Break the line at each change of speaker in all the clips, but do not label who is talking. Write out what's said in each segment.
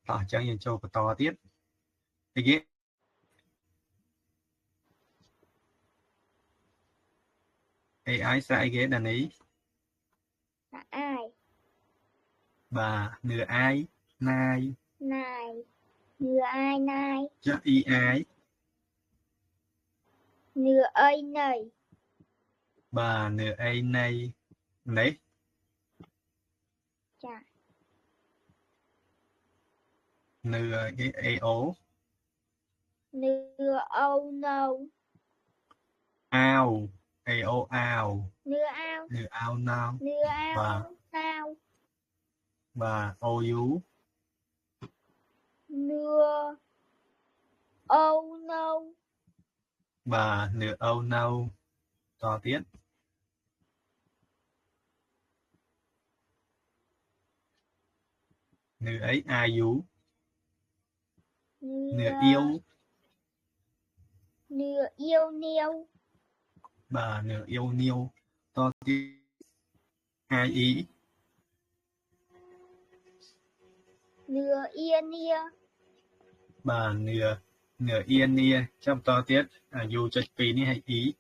tỏ cho nhìn cho to tiếp thì ghé AI sai ghé đàn ý
là ai
bà nửa ai nai
này nửa ai này
cho y ai
nửa ơi này
bà nửa ai này đấy
chà
nửa cái AO
nửa âu nâu
ao AO ao
nửa ao
nửa ao nào
nửa ao
và
sao
OU
nửa âu nâu
bà nửa âu nâu to tiết nửa ấy IU nửa yêu
nửa yêu niêu
bà nửa yêu niêu to tiết ai ý
nửa yên nia
bà nửa yên nia trong to tiết dù cho pí ní hay ý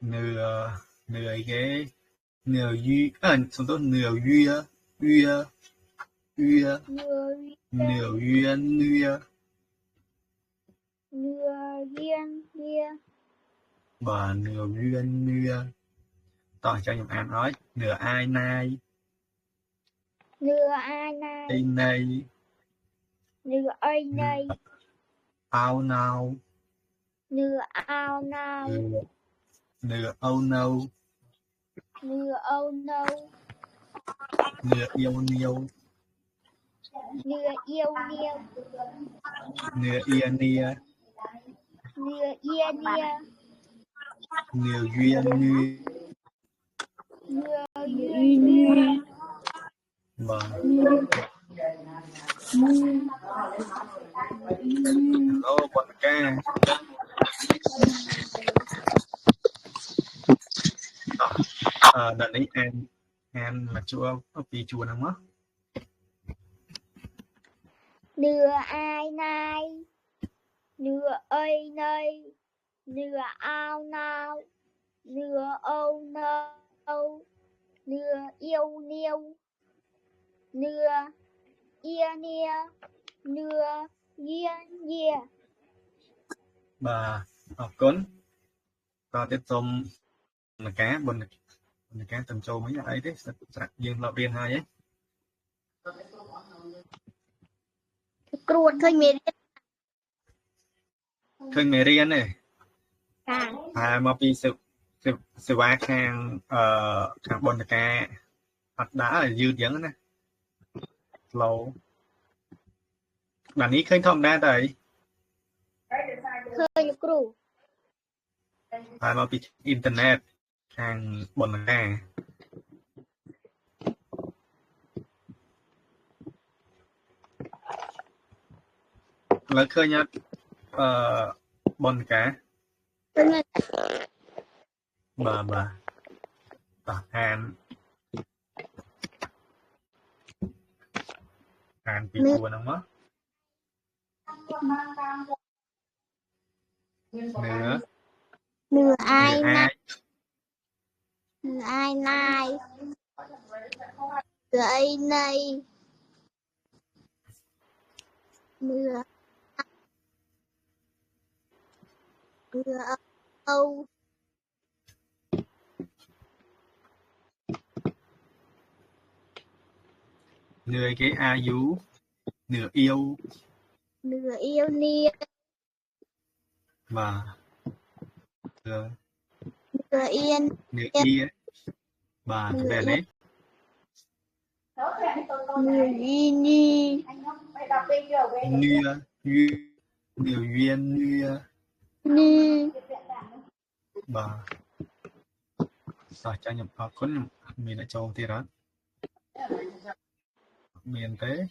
nửa ghế nửa duy xong tốt nửa duy nửa duyên
nửa duyên nia
bà nửa duyên tỏ cho nhầm an nói nửa ai nai
nửa ai này
đây này
nửa ơi này
ao nào
nửa ao nào
nửa âu nâu
nửa âu nâu
nửa yêu niêu
nửa yêu niêu
nửa yên nia
nửa yên nia
nửa duyên như
nửa duyên nia
bà ô quần ca đợt ấy em mà chua vì chùa nào mất
nửa ai này nửa ơi nơi nửa ao nào nửa âu nâu nửa yêu niêu nửa ia nia nửa duyên nia
bà học cấn có tiết tôm là cá bên cá tầm châu mấy ấy đấy dương lọ biên hai ấy
cruột khơi mệt
khơi mề riêng này
à
mà vì sự va khang khang bên cá hoặc đá là dư dẫn này lâu bạn ý khơi thông đa đây
khơi cru
mà vì internet khang bên cá là khơi nhá bên cá bà hàn bị chùa nào mất
nửa ai này nửa ai này nửa ai này nửa âu
nửa cái IU nửa yêu
nia
bà
nửa yên
nửa ia bà về đấy
nửa ni
nửa duyên
ni
bà cho nhập con mình đã cho thì đó miền tế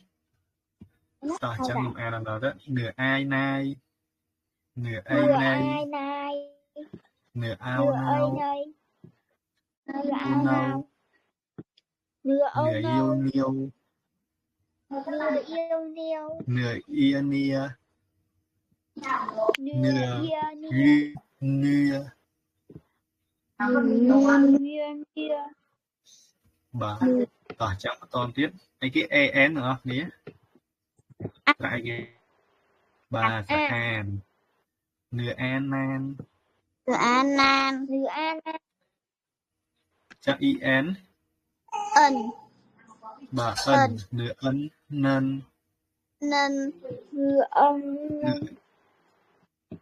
cho nhập an đó đó nửa ai nai nửa ai nai nửa ao nao
Nửa
u nâu
Nửa âu
nửa yêu
nâu.
niêu
Nửa yêu niêu.
nửa ia nia
Nửa
nửa
ia nia.
ri nia
Nửa nia.
bà tỏ trọng toàn tiết ấy cái en nữa nhé lại cái bà sẽ an nửa an nan
Nửa an nan. Nửa an nan.
cho en
Ân.
bà ân nửa ân nân
Nân. Nửa ân nân.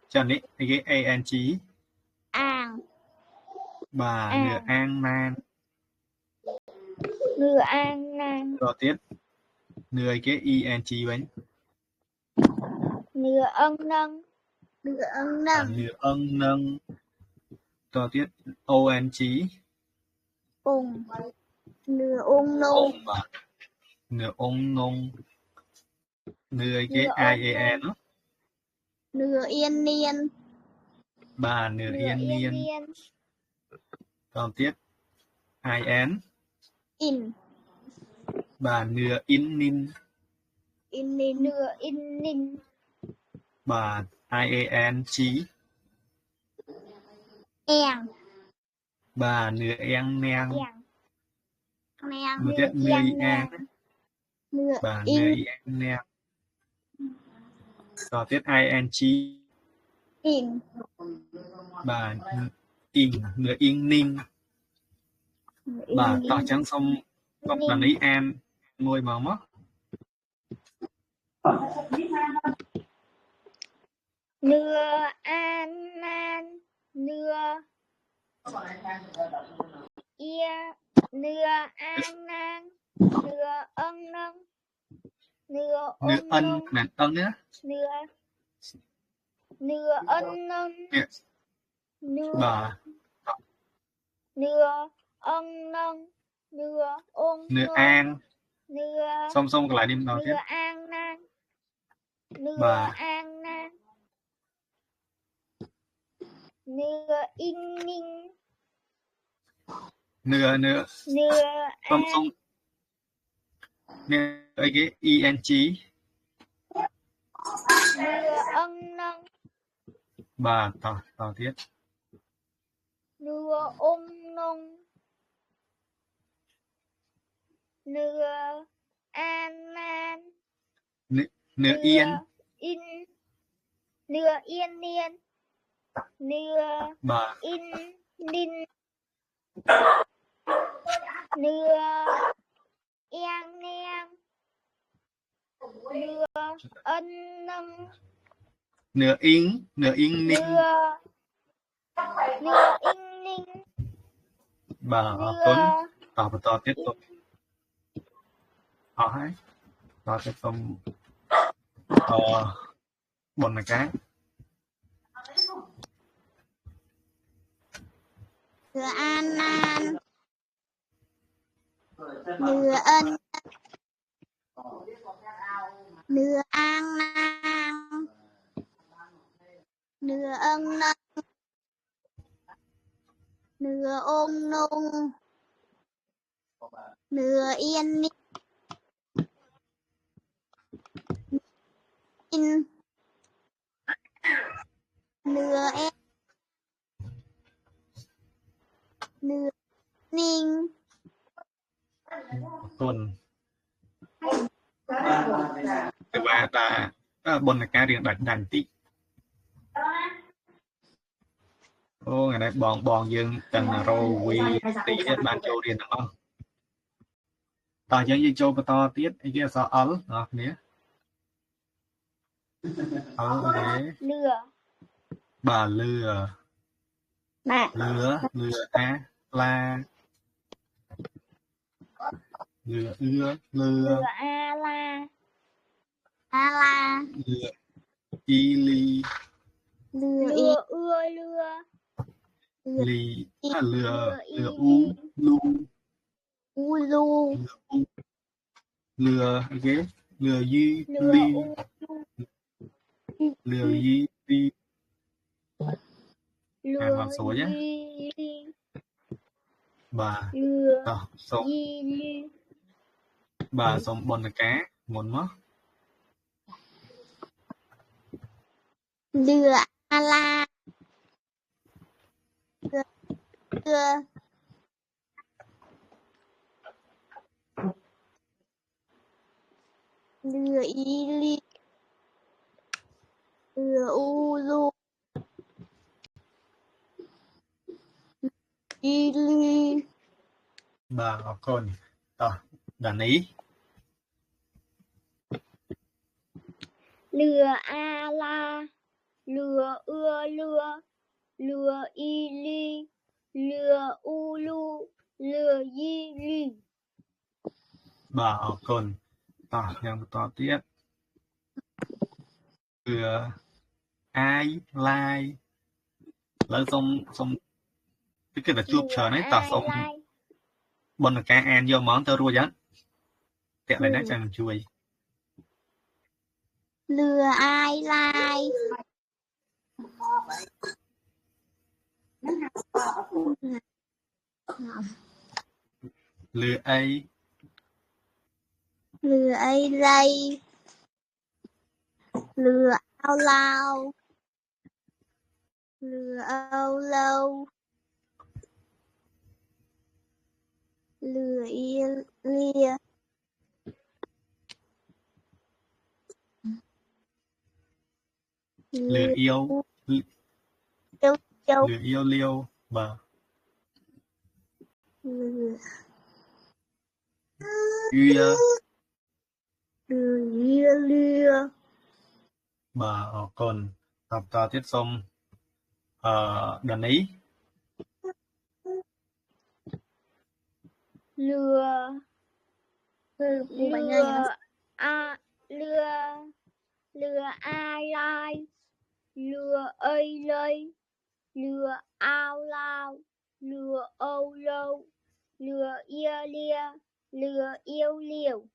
cho nên cái an chí
An.
bà nửa an nan
Nửa an nan.
rồi tiếp nửa cái en chí bánh
Nửa ân nâng. Nửa ân nâng.
nửa ân nâng rồi tiếp on chí
Ung. Nửa ung nung.
bà nửa ung nung nửa cái ian đó
Nửa yên niên.
bà nửa yên niên còn tiếp in
In.
bà nửa in nin
In niên. Nửa in ninh.
bà ian chí
En.
bà nửa en nang
Nang.
nửa tiếp nửa an
Nửa
bà nửa
in.
en nang còn tiếp ing
In.
bà in nửa in ninh bà tỏ trắng xong đọc là ý an ngôi mà mất
Nửa an nan. Nửa ia. Nửa an nan. Nửa ân nâng. Nửa
nửa
ung
ân
nung.
là ân á
Nửa ân nâng.
bà
Nửa ân nâng. Nửa ung
nửa
nung.
an
Nửa.
xong lại điểm đầu tiếp
Nửa an nan. Nửa
bà
an nan. Nửa in ninh.
nửa
Nửa
xong
an.
nửa cái ing
Nửa ân nâng.
bà tỏ tiếp
Nửa ung nung. Nửa an nan.
nửa yên
In. Nửa yên niên. Nửa
bà
in ninh. Nửa en nang. Nửa ân nâng.
nửa in ninh
Nửa in ninh.
bà tuấn tỏ tiếp tục hỏi tỏ tiếp tục bồn là cái
Nửa an nan. Nửa ân. Nửa an nan. Nửa ân nâng. Nửa ôn nung. Nửa yên ninh. Nửa em. Nửa ninh.
tuần và ta bồn là cái điện đàn tí ô ngày nay bọn dương cần rô quy tí ban châu điện không tao dân dương châu to tiết cái kia sao ấn nhé thế
Lừa.
bà lừa lừa á la lừa lừa
A la.
lừa y ly
Lừa
ly lừa u lu lừa ghế lừa duy ly lừa duy ly bằng số nhé bà
lừa
tỏ sống
y lư
bà sống bồn là cá muốn mất
lừa a la lừa lừa lừa y li lừa u lu y li
bà ở con tỏ đàn ý
lừa a la lừa ưa lừa lừa y li lừa u lu lừa y li
bà ở con tỏ nhằm tỏ tiếp lừa ai lai lỡ xong cái là chụp
lừa
chờ đấy tỏ
ai
xong
lai
bồn là cá ăn vô món tao rùa dán tiện lại
Ừ.
đấy cho mình chui
lừa ai lai
lừa ai
lừa ai lay lừa ao lao lừa ao lâu lừa ia lia
lừa yêu
châu châu
lừa yêu liêu bà
lừa
uya
lừa ia lia
bà ở con tập tỏ tiếp xong đàn ý
lừa lừa a lừa lừa ai lai lừa ơi lây lừa ao lao lừa âu lâu lừa ia lia lừa yêu liều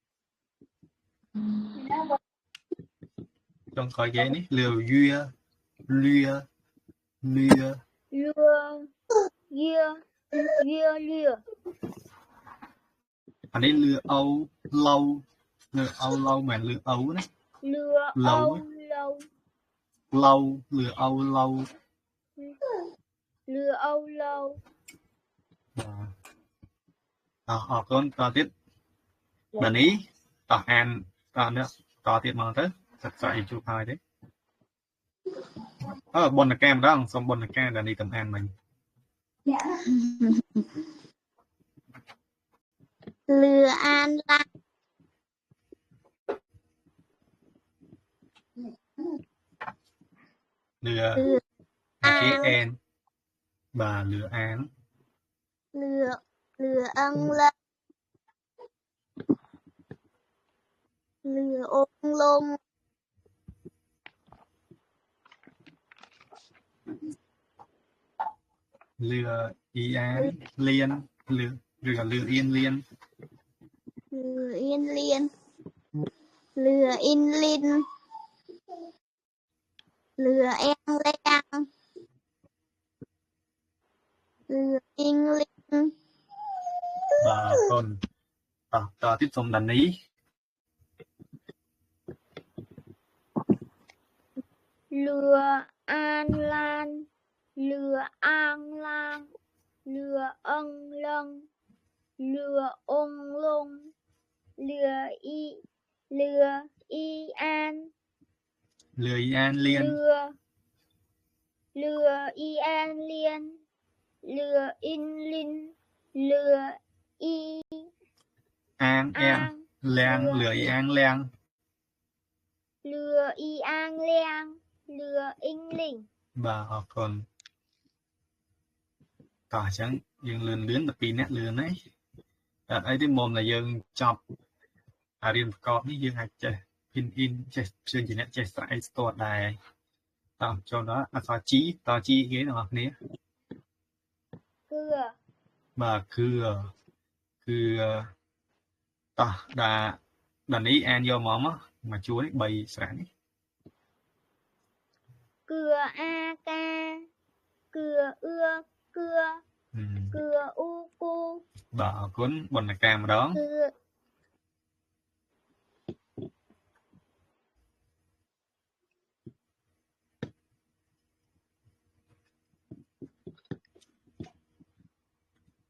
trong khỏi ghế ní lừa uya lừa lừa
lừa ia ia lừa
anh ấy lừa âu lâu mà lừa ấu đấy
lừa
lâu
âu
ấy.
lâu
Lâu lừa âu lâu
lừa âu lâu
con tỏ tiếp đàn ý tỏ an tỏ nữa tỏ tiếp mà tới thật sự chụp hai đấy bồn là cam đó xong bồn là cam đàn đi tầm an mình
lừa an la
lừa
lừa
là chế
an
en bà lừa án
lừa lừa ân lân lừa ôn lôn
lừa y án liên lừa yên liên
lừa yên liên lừa in linh lừa en len lừa in linh
bà con tỏ tiếp xong đàn ý
lừa an lan lừa an lan lừa ân lân lừa ôn lôn lừa y an
lừa y an liên
lừa y an liên lừa in linh lừa y
an en
an
lan lừa y an lan
lừa y an len lừa in linh
bà còn tỏ chẳng dương lươn lươn là pin nét lươn ấy ấy cái mồm là dương chọc riêng có ní dương hạch chơi pin in chơi chuyên chỉ nét chơi sai store đài tao cho đó tao chi ghế nào nè
cưa
bà cứ tao đàn ý ăn vô mỏm á mà chuối bày sẵn
cưa a ca cưa ưa cưa cưa u cu
Bảo cuốn bọn là cam đó.
cưa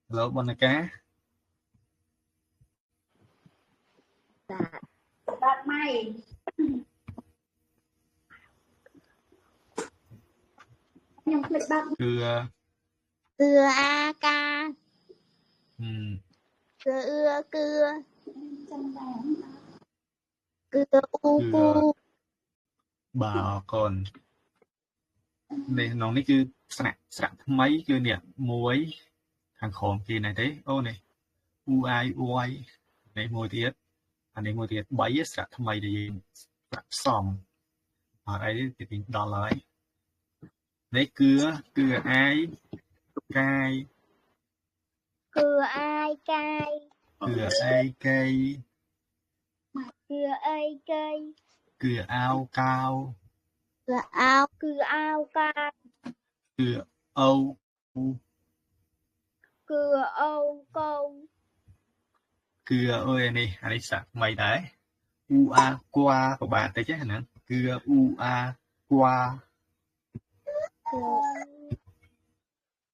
Lỗ bọn là cá.
Bạn mày nhầm lịch bạn
Cưa.
cưa a ca cưa ưa cưa cưa u
Cưa
cu
bảo còn này nó này cứ sạc mấy cứ nè muối thằng khổng kia này thế ô này uai này mùi tiết anh ấy mùi tiết bấy sạc mấy để gì sạc xong ở đây thì tính đó lại đấy cưa ai cay
cưa ai cay
cưa ai cây
cưa ai cây
cưa ao cao
cưa ao ca
cưa âu
cưa âu câu
cưa ơi này anh ấy sạc mấy đấy qua của bạn tới chứ hả cưa qua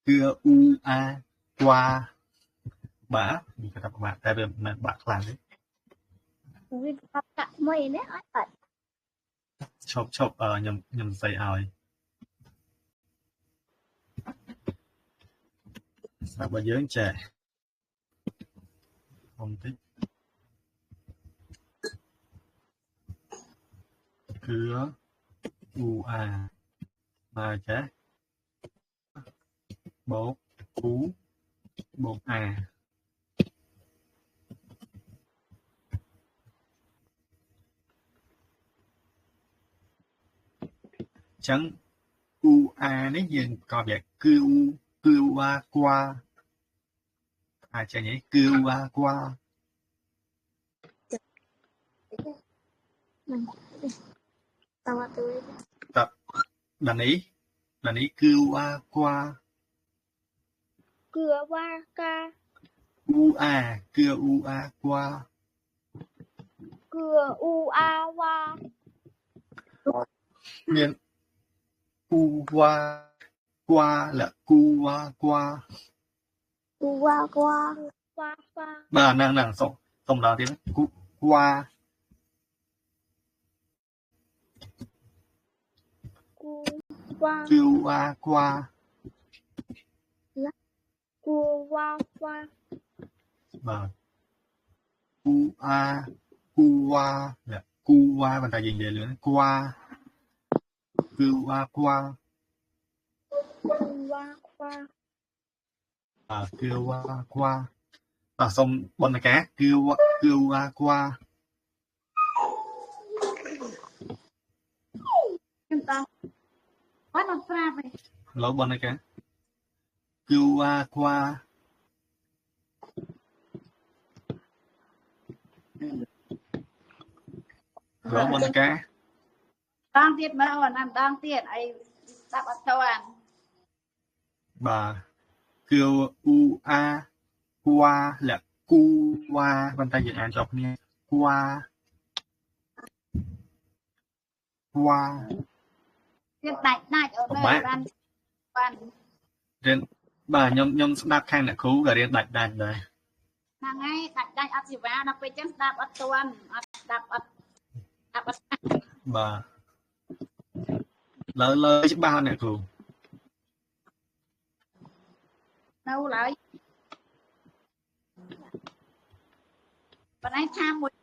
cưa qua bả mình phải đọc bạn tại vì mình bạc làm đấy
Vì tập tạ mày đấy ở
chộp nhầm dây ỏi sao bà giới trẻ không thích cưa mà chết bột bột trắng đấy nhìn còn vậy cưa qua chả nhỉ cưa qua
tao tôi
tập đàn ý cưa qua
cưa qua ca
cưa qua
cưa u a qua
miền qua là qua bà nàng xong đó tiếng qua qua bà là qua bàn tay gì vậy nữa qua qua xong bọn này cá qua
chúng ta quá nó pha vậy
lỗ bọn này cá qua lỗ bọn này cá
đang tiết mà hoàn làm đang tiết ấy đáp ở châu An
bà qua là qua bàn tay dự án chọc nha qua
tiết đại ở nơi ban
đến bà nhom đáp khang là cứu cả riêng đạch rồi
nàng ấy đại áp gì vào nó phải chân đáp ở tuần đáp ở
bà lỡ chứ bao nè cứu
đâu lại bạn ấy tham một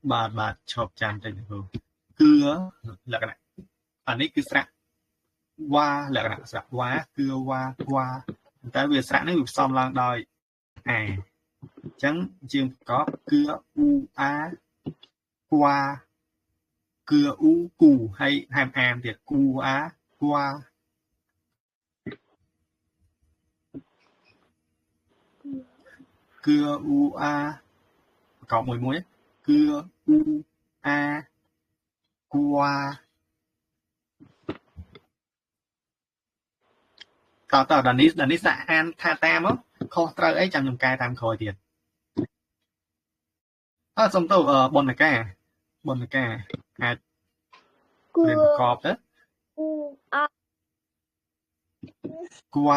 bà chọc chạm trên cứu cưa là cái này anh ấy cứ sạc qua là cái này sạc quá cưa qua tại vì sạc nó được xong lần đòi trắng chương có cưa qua cưa cù hay hàm thì qua cưa có mùi muối cưa qua tao đàn nít dạ han tha tam á ខុសត្រូវអីចាំខ្ញុំកែតាមក្រោយទៀតសុំទៅបនកាអាចរៀនប្រកបទៅគួរ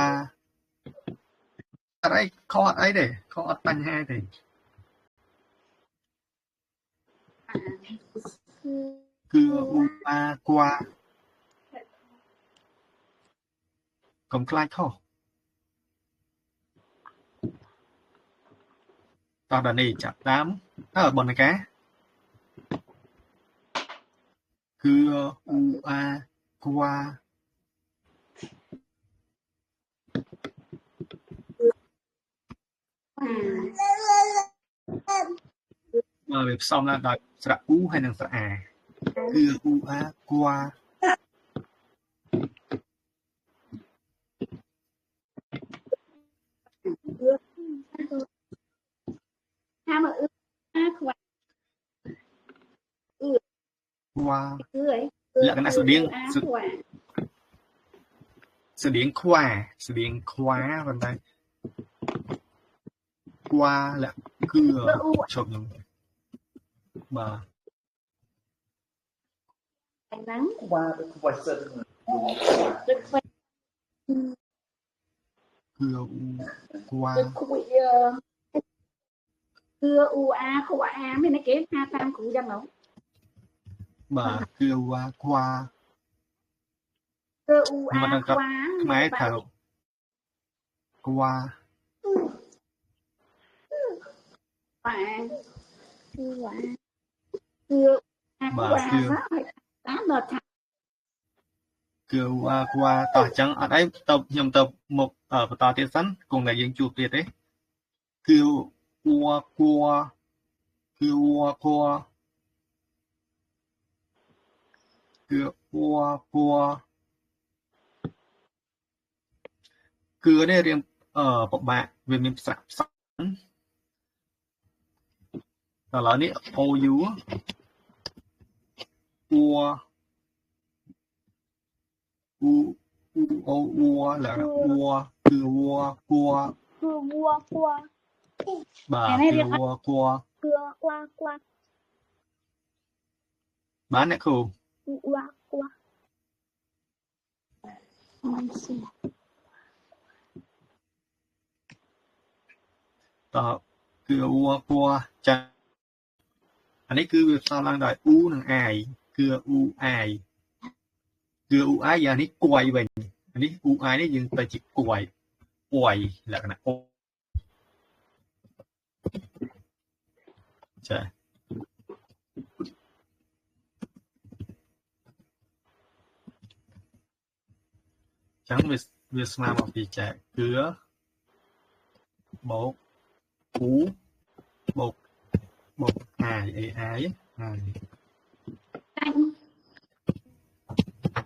អត់អីខុសអត់អីទេខុសអត់បញ្ហាទេគឺគួរកុំខ្លាចខុសតោះដល់នេះចាប់តាមបនកាគឺគួរវាផ្សំឡើងដោយស្រៈអ៊ូហើយនិងស្រៈអាគឺគួរ
ថាមើលខ្វា
លក្ខណៈស្តៀងខ្វាប៉ុន្តែគួរលក្ខគឺឈប់ខ្ញុំបាទ
ហ្នឹង
ខ្វាសិន
គឺគួរ
គឺអ៊ូអាខ្វាអាមានគេថាតាមគ្រូយ៉ាងហ្នឹង
បាទគឺគួរ
គឺអ៊ូអាខ្វា
ខ្មែរថាគួរ
បាទគឺតាមដល់ថា
គឺគួរតោះអញ្ចឹងអត់អីទៅខ្ញុំទៅមុខបន្តទៀតសិនគង់តែយើងជួបទៀតទេគឺគួរគឺនេះរៀងពិបាកវាមានស្រៈផ្សំដល់ឥឡូវនេះ OU แล้ววัวคือวัวกลัวបាទគឺวัวกลัวបាទអ្នកគ្រូតើគឺวัวกลัวចាអានេះគឺវាផ្សំឡើងដោយអ៊ូនិងអាយគឺអ៊ូអាយយ៉ាងនេះគួយវិញអានេះអ៊ូអាយនេះយើងទៅជាគួយលក្ខណៈចាចឹងវាស្មើមកពីចែកគឺបូកអ៊ូបូកអាយ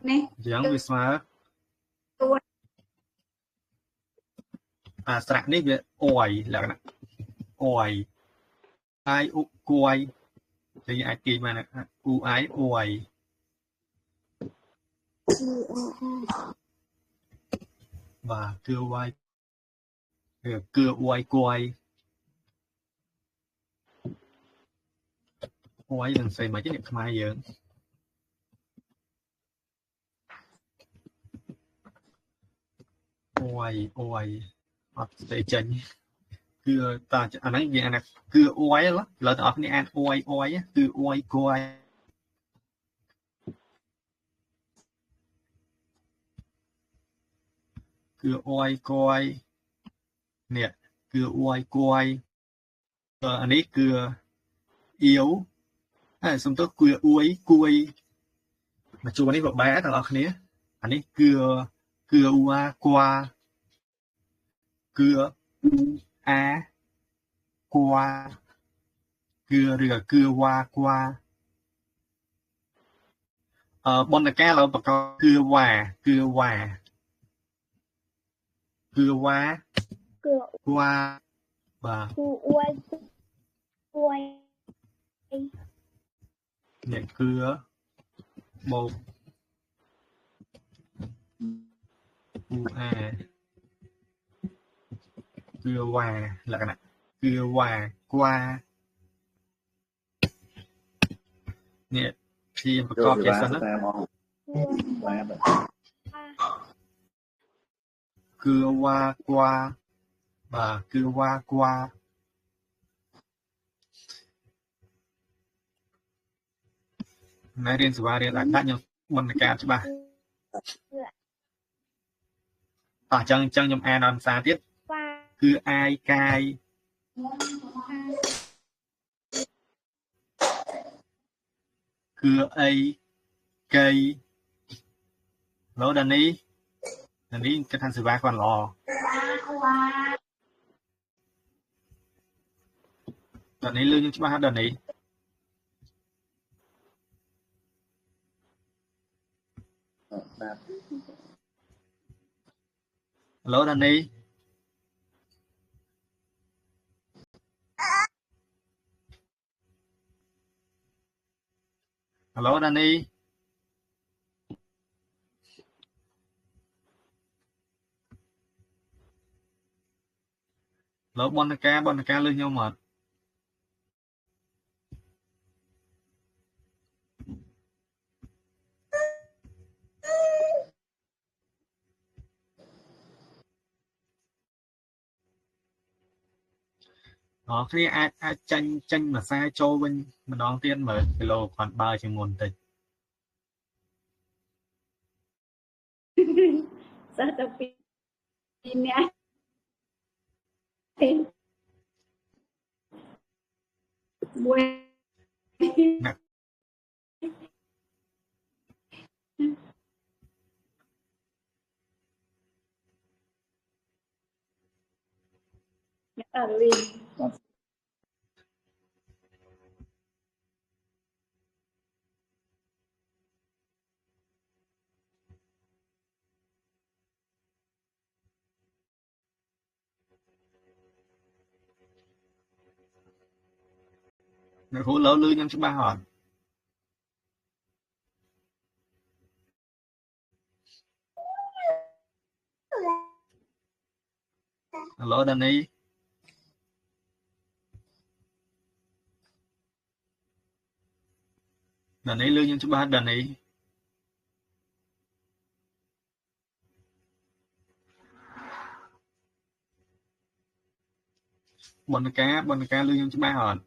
នេះយ៉ាងវាស្មើស្រៈនេះវាអយលក្ខណៈអយអាយអ៊ុគួយតែអាចទាញបានអ៊ូអាយអយបាទគឺវាយគឺអយគួយនឹងស្អីមកនេះខ្មែរយើងអយអត់ស្ទេចេញគឺតើអាហ្នឹងវាអានេះគឺអយឥឡូវបងប្អូនអានអយគឺអយគួយគឺអយគួយនេះគឺអយគួយអានេះគឺអ៊ីវសំទោសគឺអួយគួយមកជួរនេះបបែទាំងអស់គ្នាអានេះគឺអ៊ូអាគួគឺអ៊ូអាគួគឺឬក៏គឺវ៉ាគួបណ្ឌការเราប្រកបគឺវ៉ាបាទ
គឺអួយ
នេះគឺបូកអ៊ូអា cưa hòa là cái này cưa hòa qua nè khi mà có cái sân đó cưa hòa qua và cưa hòa qua này riêng sự riêng lại khác nhau mình cả chứ bà chân chân nhom an on xa tiếp cưa ai cai cưa ai cây lỗ đàn đi cái thằng sự còn lò đàn đi lưu nhưng chứ bà hát đàn đi lỗ đàn đi lỗ đàn đi lỗ bon ca lưu nhau mệt đó khi ai tranh mà sai châu bên mà đón tiên mở cái lô còn 3 trên nguồn tịch
sao tao pin nè mua ở liền
người hú lỗ lưu nhau chứ ba hòn lỗ đàn đi lưu nhau chứ ba đàn đi bọn cá lưu nhau chứ ba hòn